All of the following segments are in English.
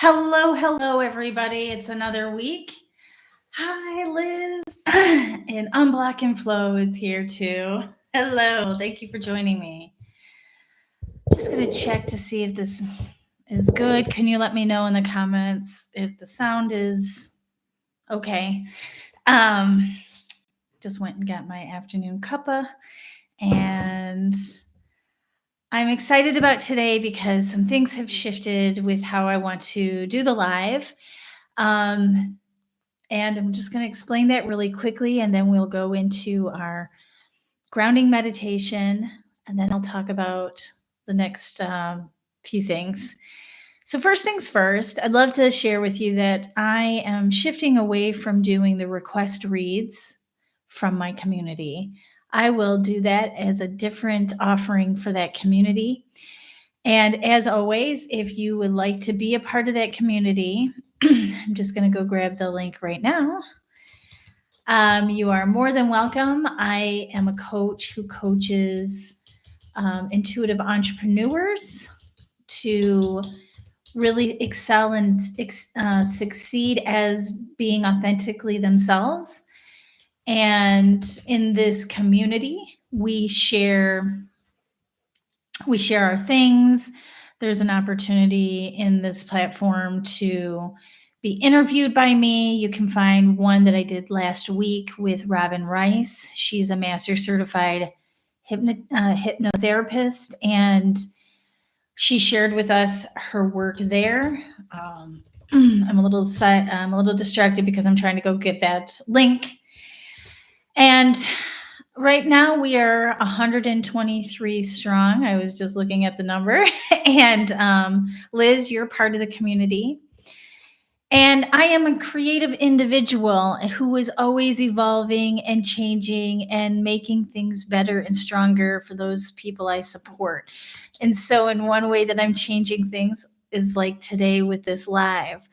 Hello, everybody. It's another week. Hi, Liz. And Unblock and Flow is here too. Hello. Thank you for joining me. Just going to check to see if this is good. Can you let me know in the comments if the sound is okay? Just went and got my afternoon cuppa, and I'm excited about today because some things have shifted with how I want to do the live. And I'm just going to explain that really quickly, and then we'll go into our grounding meditation, and then I'll talk about the next few things. So first things first, I'd love to share with you that I am shifting away from doing the request reads from my community. I will do that as a different offering for that community. And as always, if you would like to be a part of that community, I'm just going to go grab the link right now. You are more than welcome. I am a coach who coaches intuitive entrepreneurs to really excel and succeed as being authentically themselves. And in this community, we share our things. There's an opportunity in this platform to be interviewed by me. You can find one that I did last week with Robin Rice. She's a master certified hypnotherapist, and she shared with us her work there. I'm a little distracted because I'm trying to go get that link. And right now we are 123 strong. I was just looking at the number. And Liz, you're part of the community. And I am a creative individual who is always evolving and changing and making things better and stronger for those people I support. And so in one way that I'm changing things is like today with this live.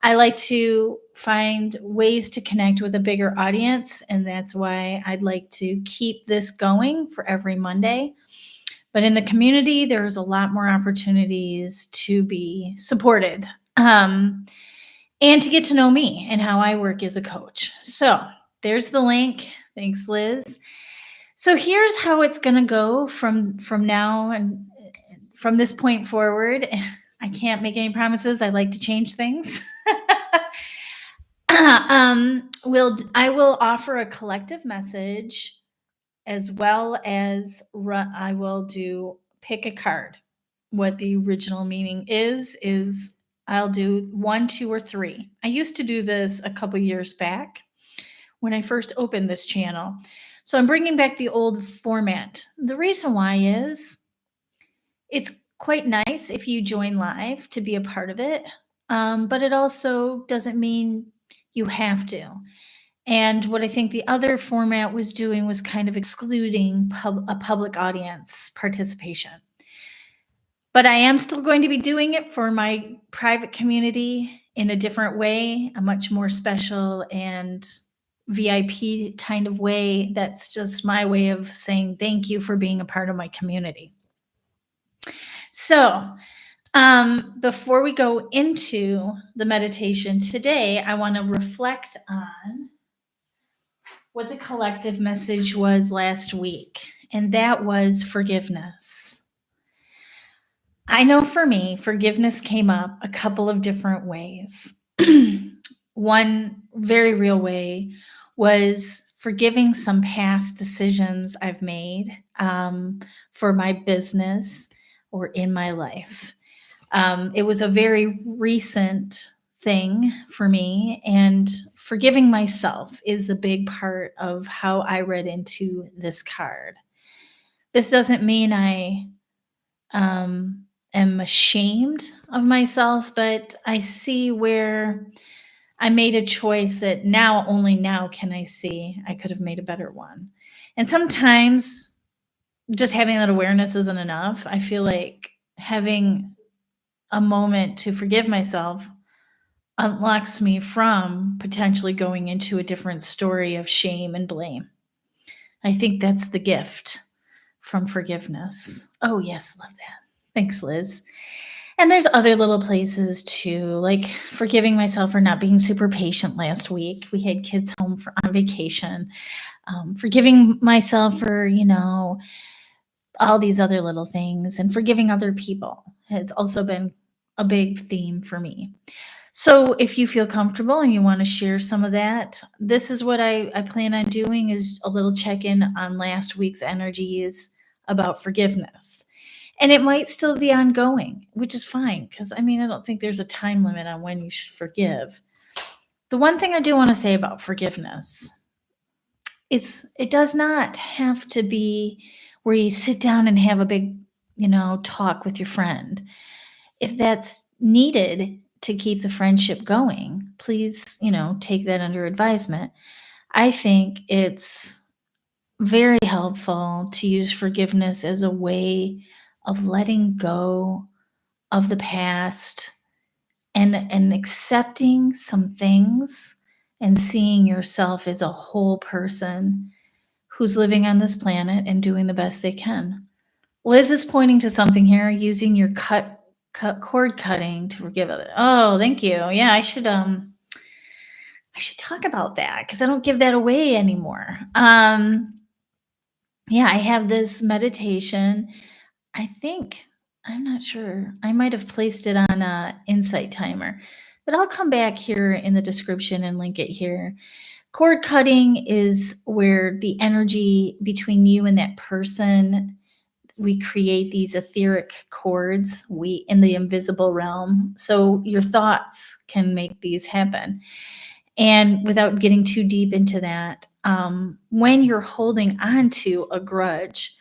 I like to find ways to connect with a bigger audience, and that's why I'd like to keep this going for every Monday. But in the community, there's a lot more opportunities to be supported and to get to know me and how I work as a coach. So there's the link. Thanks, Liz. So here's how it's going to go from now and from this point forward. I can't make any promises. I like to change things. I will offer a collective message, as well as I will do pick a card. What the original meaning is I'll do 1, 2, or 3. I used to do this a couple years back when I first opened this channel. So I'm bringing back the old format. The reason why is it's quite nice if you join live to be a part of it, but it also doesn't mean you have to. And what I think the other format was doing was kind of excluding a public audience participation. But I am still going to be doing it for my private community in a different way, a much more special and VIP kind of way. That's just my way of saying thank you for being a part of my community. So before we go into the meditation today, I want to reflect on what the collective message was last week, and that was forgiveness. I know for me, forgiveness came up a couple of different ways. One very real way was forgiving some past decisions I've made for my business or in my life. It was a very recent thing for me, and forgiving myself is a big part of how I read into this card. This doesn't mean I am ashamed of myself, but I see where I made a choice that only now can I see I could have made a better one. And sometimes just having that awareness isn't enough. I feel like having a moment to forgive myself unlocks me from potentially going into a different story of shame and blame. I think that's the gift from forgiveness. Oh, yes, love that. Thanks, Liz. And there's other little places too, like forgiving myself for not being super patient last week. We had kids home on vacation. Forgiving myself for, all these other little things, and forgiving other people has also been a big theme for me. So if you feel comfortable and you want to share some of that, this is what I plan on doing, is a little check-in on last week's energies about forgiveness. And it might still be ongoing, which is fine, because I mean, I don't think there's a time limit on when you should forgive. The one thing I do want to say about forgiveness, it does not have to be where you sit down and have a big, talk with your friend. If that's needed to keep the friendship going, please, take that under advisement. I think it's very helpful to use forgiveness as a way of letting go of the past, and accepting some things, and seeing yourself as a whole person who's living on this planet and doing the best they can. Liz is pointing to something here, using your cord cutting to forgive others. Oh, thank you. Yeah, I should talk about that because I don't give that away anymore. Yeah, I have this meditation. I think, I'm not sure. I might have placed it on a Insight Timer, but I'll come back here in the description and link it here. Cord cutting is where the energy between you and that person, we create these etheric cords, we in the invisible realm. So your thoughts can make these happen. And without getting too deep into that, when you're holding on to a grudge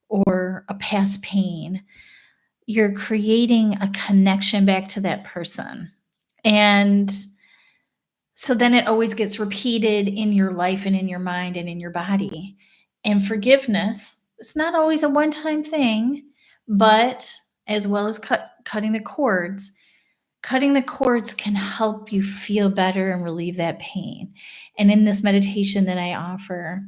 or a past pain, you're creating a connection back to that person. And so then it always gets repeated in your life and in your mind and in your body. And forgiveness, it's not always a one-time thing, but as well as cutting the cords, can help you feel better and relieve that pain. And in this meditation that I offer,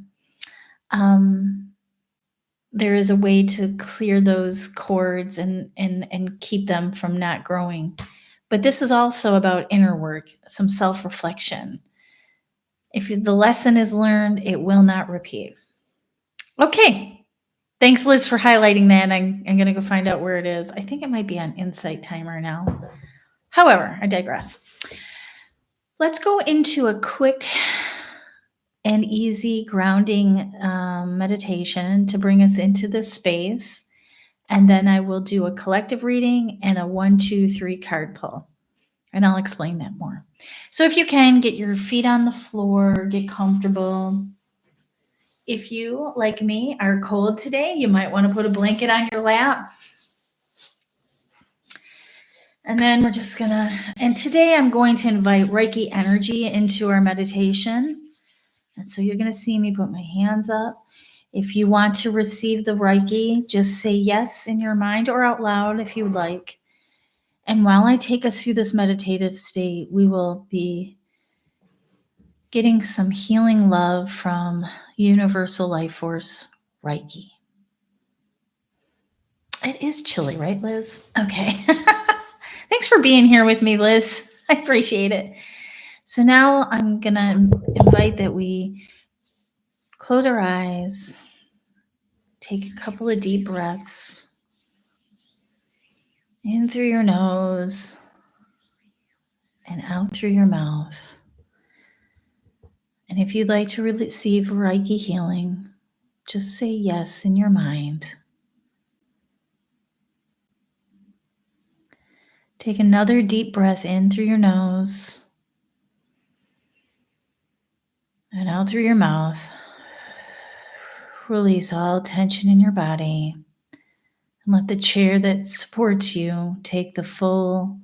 there is a way to clear those cords and keep them from not growing. But this is also about inner work, some self-reflection. If the lesson is learned, it will not repeat. Okay. Thanks, Liz, for highlighting that. I'm going to go find out where it is. I think it might be on Insight Timer now. However, I digress. Let's go into a quick and easy grounding meditation to bring us into this space. And then I will do a collective reading and a 1, 2, 3 card pull. And I'll explain that more. So if you can, get your feet on the floor, get comfortable. If you, like me, are cold today, you might want to put a blanket on your lap. And then we're just and today I'm going to invite Reiki energy into our meditation. And so you're going to see me put my hands up. If you want to receive the Reiki, just say yes in your mind or out loud if you would like. And while I take us through this meditative state, we will be getting some healing love from Universal Life Force Reiki. It is chilly, right, Liz? Okay. Thanks for being here with me, Liz. I appreciate it. So now I'm going to invite that we close our eyes, take a couple of deep breaths in through your nose and out through your mouth. And if you'd like to receive Reiki healing, just say yes in your mind. Take another deep breath in through your nose and out through your mouth. Release all tension in your body and let the chair that supports you take the full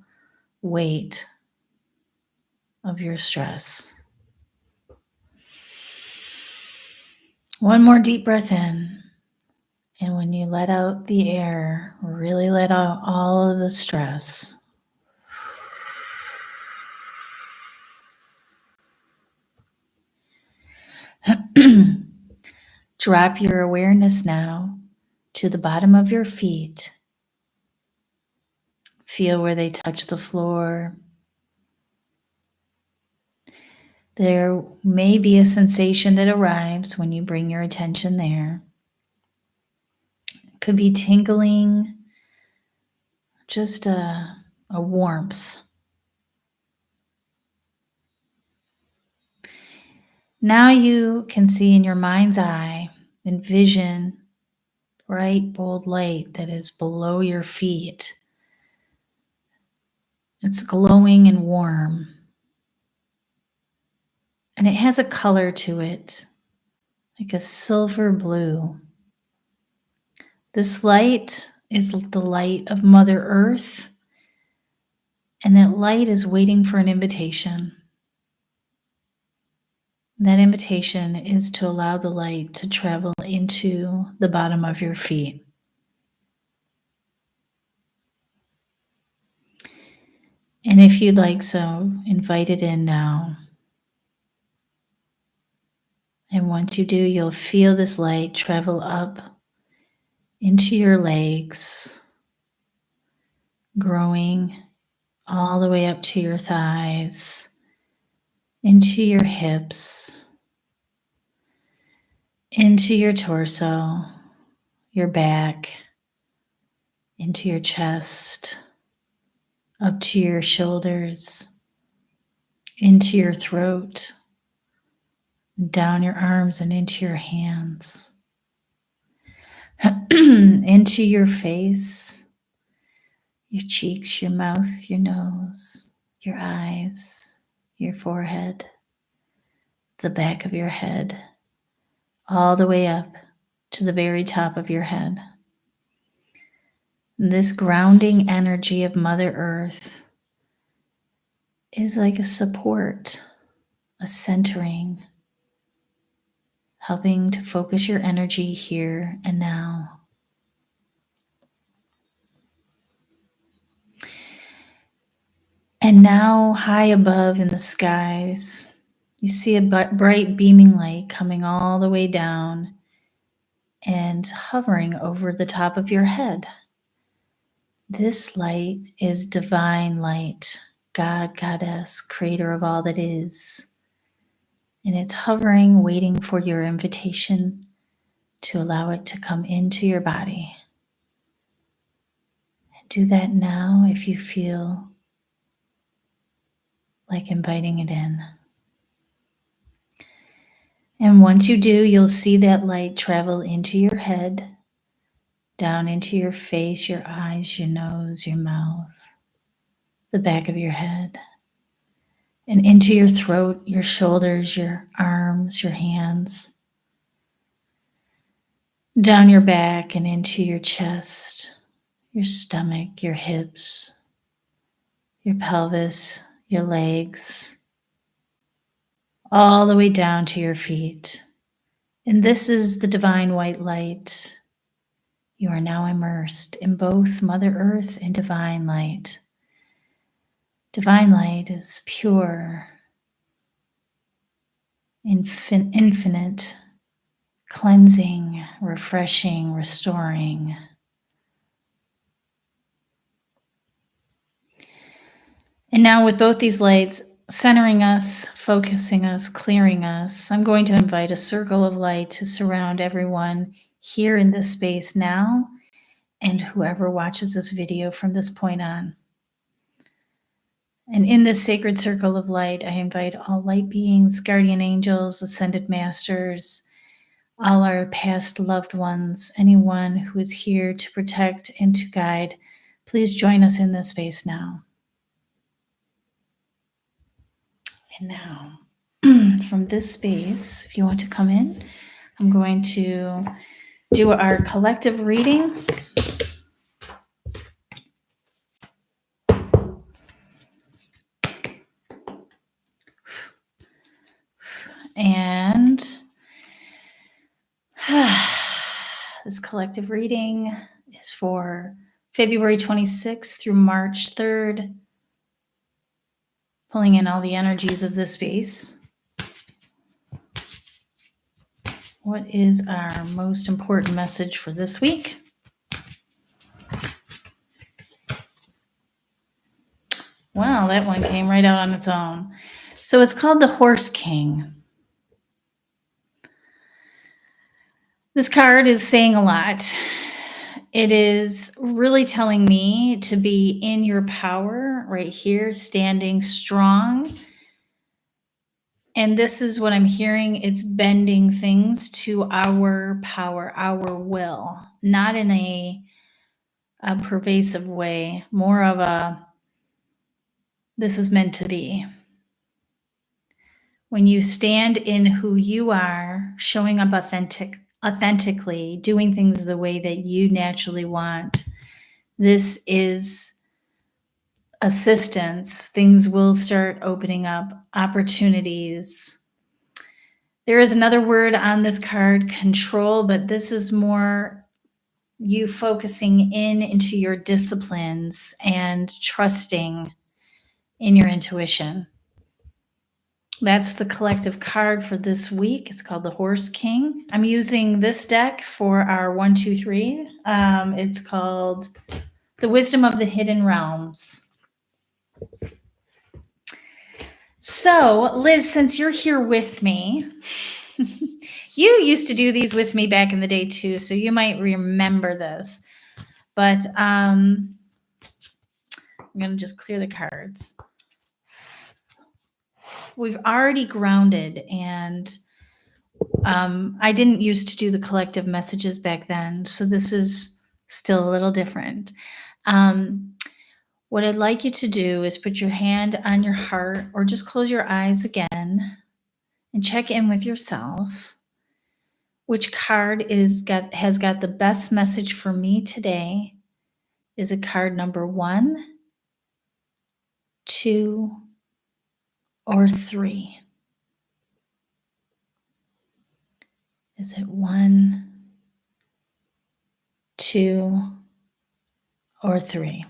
weight of your stress. One more deep breath in. And when you let out the air, really let out all of the stress. Drop your awareness now to the bottom of your feet. Feel where they touch the floor. There may be a sensation that arrives when you bring your attention there. It could be tingling, just a warmth. Now you can see in your mind's eye, envision bright, bold light that is below your feet. It's glowing and warm. And it has a color to it, like a silver blue. This light is the light of Mother Earth, and that light is waiting for an invitation. That invitation is to allow the light to travel into the bottom of your feet. And if you'd like so, invite it in now. And once you do, you'll feel this light travel up into your legs, growing all the way up to your thighs, into your hips, into your torso, your back, into your chest, up to your shoulders, into your throat, down your arms and into your hands, into your face, your cheeks, your mouth, your nose, your eyes, your forehead, the back of your head, all the way up to the very top of your head. This grounding energy of Mother Earth is like a support, a centering, helping to focus your energy here and now. And now, high above in the skies, you see a bright beaming light coming all the way down and hovering over the top of your head. This light is divine light, God, Goddess, creator of all that is. And it's hovering, waiting for your invitation to allow it to come into your body. And do that now if you feel like inviting it in. And once you do, you'll see that light travel into your head, down into your face, your eyes, your nose, your mouth, the back of your head, and into your throat, your shoulders, your arms, your hands, down your back and into your chest, your stomach, your hips, your pelvis, your legs, all the way down to your feet. And this is the divine white light. You are now immersed in both Mother Earth and divine light. Divine light is pure, infinite, cleansing, refreshing, restoring. And now with both these lights centering us, focusing us, clearing us, I'm going to invite a circle of light to surround everyone here in this space now and whoever watches this video from this point on. And in this sacred circle of light, I invite all light beings, guardian angels, ascended masters, all our past loved ones, anyone who is here to protect and to guide. Please join us in this space now. And now, from this space, if you want to come in, I'm going to do our collective reading. And this collective reading is for February 26th through March 3rd, pulling in all the energies of this space. What is our most important message for this week? Wow, that one came right out on its own. So it's called the Horse King. This card is saying a lot. It is really telling me to be in your power right here, standing strong. And this is what I'm hearing. It's bending things to our power, our will, not in a pervasive way, more of a this is meant to be. When you stand in who you are, showing up authentically, doing things the way that you naturally want, this is assistance. Things will start opening up, opportunities. There is another word on this card, control, but this is more you focusing into your disciplines and trusting in your intuition. That's the collective card for this week. It's called the Horse King. I'm using this deck for our 1, 2, 3. It's called The Wisdom of the Hidden Realms. So, Liz, since you're here with me, you used to do these with me back in the day too, so you might remember this. But I'm going to just clear the cards. We've already grounded, and I didn't used to do the collective messages back then, so this is still a little different. What I'd like you to do is put your hand on your heart or just close your eyes again and check in with yourself. Which card has got the best message for me today? Is it card number 1, 2, or 3? Is it 1, 2, or 3?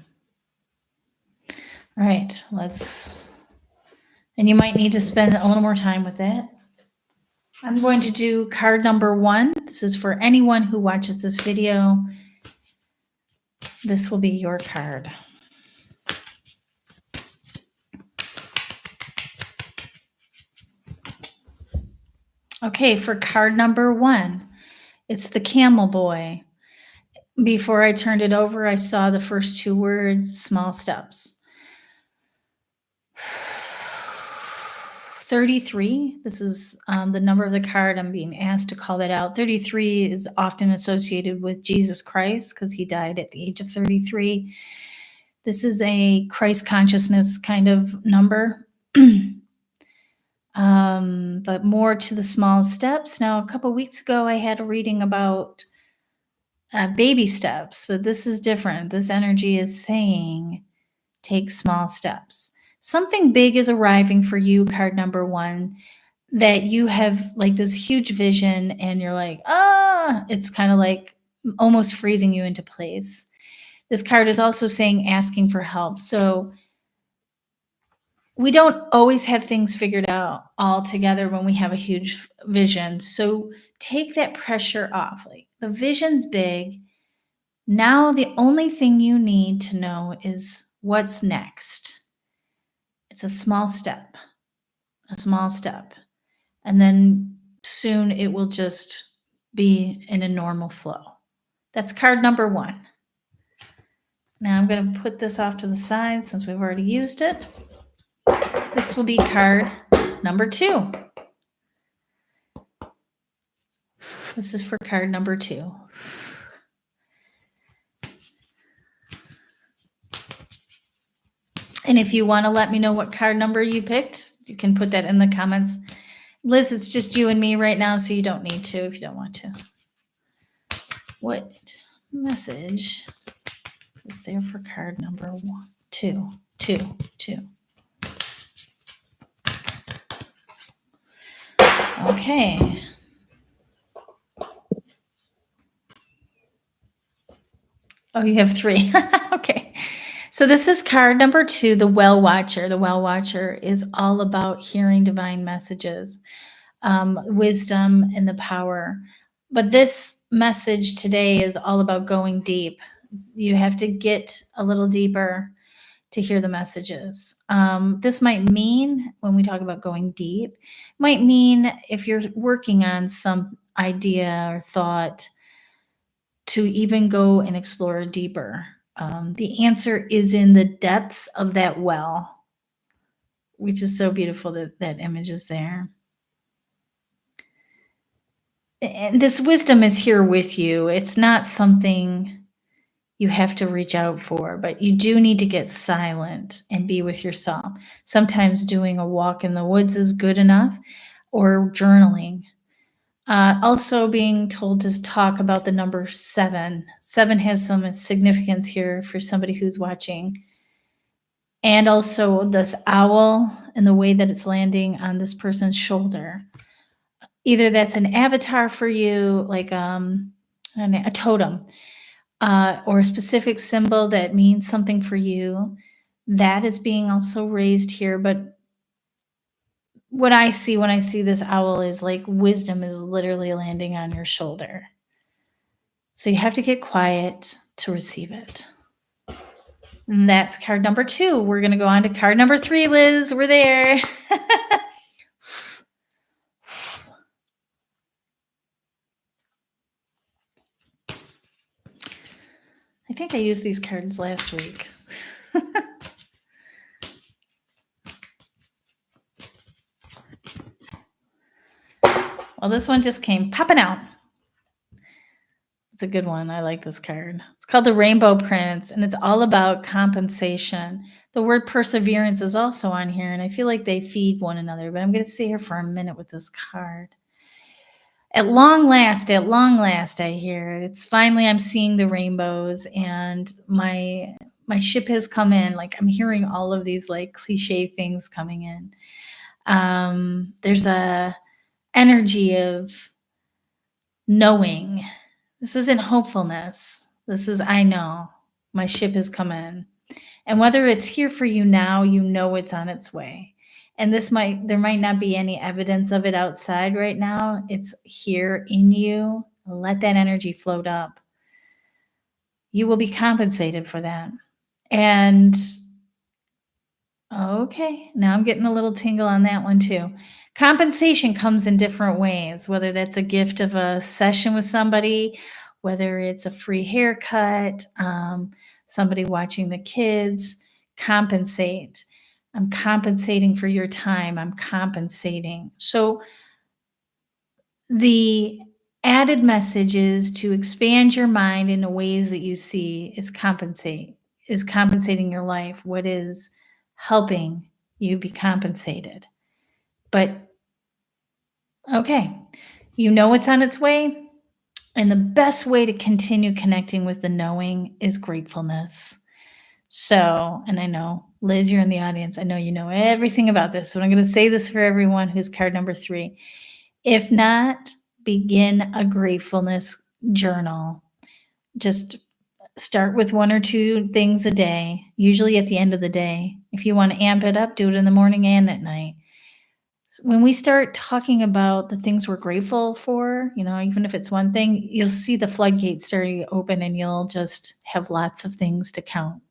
All right, and you might need to spend a little more time with it. I'm going to do card number 1. This is for anyone who watches this video. This will be your card. Okay, for card number 1, it's the Camel Boy. Before I turned it over, I saw the first 2 words, small steps. 33, this is the number of the card. I'm being asked to call that out. 33 is often associated with Jesus Christ because he died at the age of 33. This is a Christ consciousness kind of number. But more to the small steps. Now, a couple weeks ago, I had a reading about baby steps, but this is different. This energy is saying, take small steps. Something big is arriving for you, card number 1, that you have like this huge vision and you're like, it's kind of like almost freezing you into place. This card is also saying asking for help. So we don't always have things figured out all together when we have a huge vision. So take that pressure off. Like the vision's big. Now the only thing you need to know is what's next. It's a small step. And then soon it will just be in a normal flow. That's card number 1. Now I'm going to put this off to the side since we've already used it. This will be card number 2. This is for card number 2. And if you want to let me know what card number you picked, you can put that in the comments. Liz, it's just you and me right now, so you don't need to if you don't want to. What message is there for card number 1? 2. Okay. Oh, you have 3. Okay. So this is card number 2, the Well Watcher. The Well Watcher is all about hearing divine messages, wisdom, and the power. But this message today is all about going deep. You have to get a little deeper. to hear the messages. This might mean, when we talk about going deep, might mean if you're working on some idea or thought, to even go and explore deeper. The answer is in the depths of that well, which is so beautiful that that image is there. And this wisdom is here with you. It's not something you have to reach out for, but you do need to get silent and be with yourself. Sometimes doing a walk in the woods is good enough, or journaling. Also, being told to talk about the number 7. 7 has some significance here for somebody who's watching. And also, this owl and the way that it's landing on this person's shoulder. Either that's an avatar for you, like a totem, or a specific symbol that means something for you. That is being also raised here. But what I see when I see this owl is like wisdom is literally landing on your shoulder. So you have to get quiet to receive it. And that's card number 2. We're going to go on to card number 3, Liz. We're there. I think I used these cards last week. Well, this one just came popping out. It's a good one. I like this card. It's called the Rainbow Prince, and it's all about compensation. The word perseverance is also on here, and I feel like they feed one another, but I'm going to sit here for a minute with this card. At long last, I hear it's finally I'm seeing the rainbows, and my ship has come in. Like, I'm hearing all of these like cliche things coming in. There's a energy of knowing. This isn't hopefulness. This is, I know my ship has come in. And whether it's here for you now, you know it's on its way. And there might not be any evidence of it outside right now. It's here in you. Let that energy float up. You will be compensated for that. And okay, now I'm getting a little tingle on that one too. Compensation comes in different ways, whether that's a gift of a session with somebody, whether it's a free haircut, somebody watching the kids. Compensate. I'm compensating for your time. I'm compensating. So the added message is to expand your mind in the ways that you see is compensating your life. What is helping you be compensated? But okay, you know it's on its way. And the best way to continue connecting with the knowing is gratefulness. So, and I know, Liz, you're in the audience. I know you know everything about this. So I'm going to say this for everyone who's card number 3. If not, begin a gratefulness journal. Just start with 1 or 2 things a day, usually at the end of the day. If you want to amp it up, do it in the morning and at night. When we start talking about the things we're grateful for, even if it's one thing, you'll see the floodgates starting to open and you'll just have lots of things to count.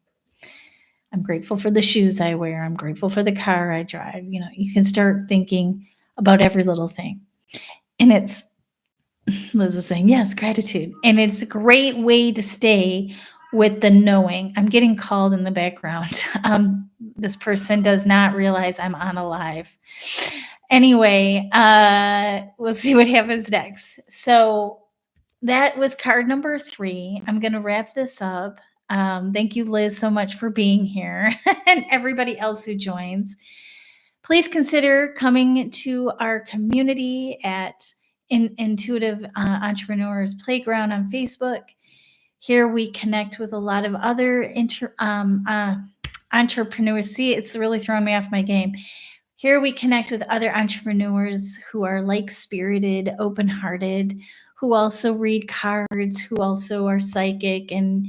I'm grateful for the shoes I wear. I'm grateful for the car I drive. You can start thinking about every little thing. And it's, Liz is saying, yes, gratitude. And it's a great way to stay with the knowing. I'm getting called in the background. This person does not realize I'm on a live. Anyway, we'll see what happens next. So that was card number 3. I'm going to wrap this up. Thank you, Liz, so much for being here and everybody else who joins. Please consider coming to our community at Intuitive Entrepreneurs Playground on Facebook. Here we connect with a lot of other entrepreneurs. See, it's really throwing me off my game. Here we connect with other entrepreneurs who are like-spirited, open-hearted, who also read cards, who also are psychic and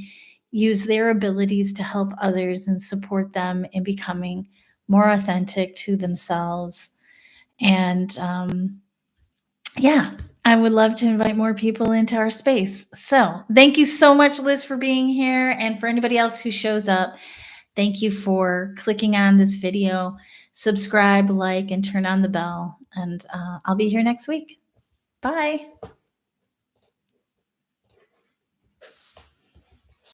use their abilities to help others and support them in becoming more authentic to themselves. And I would love to invite more people into our space. So thank you so much, Liz, for being here. And for anybody else who shows up, Thank you for clicking on this video. Subscribe, like, and turn on the bell. And I'll be here next week. Bye.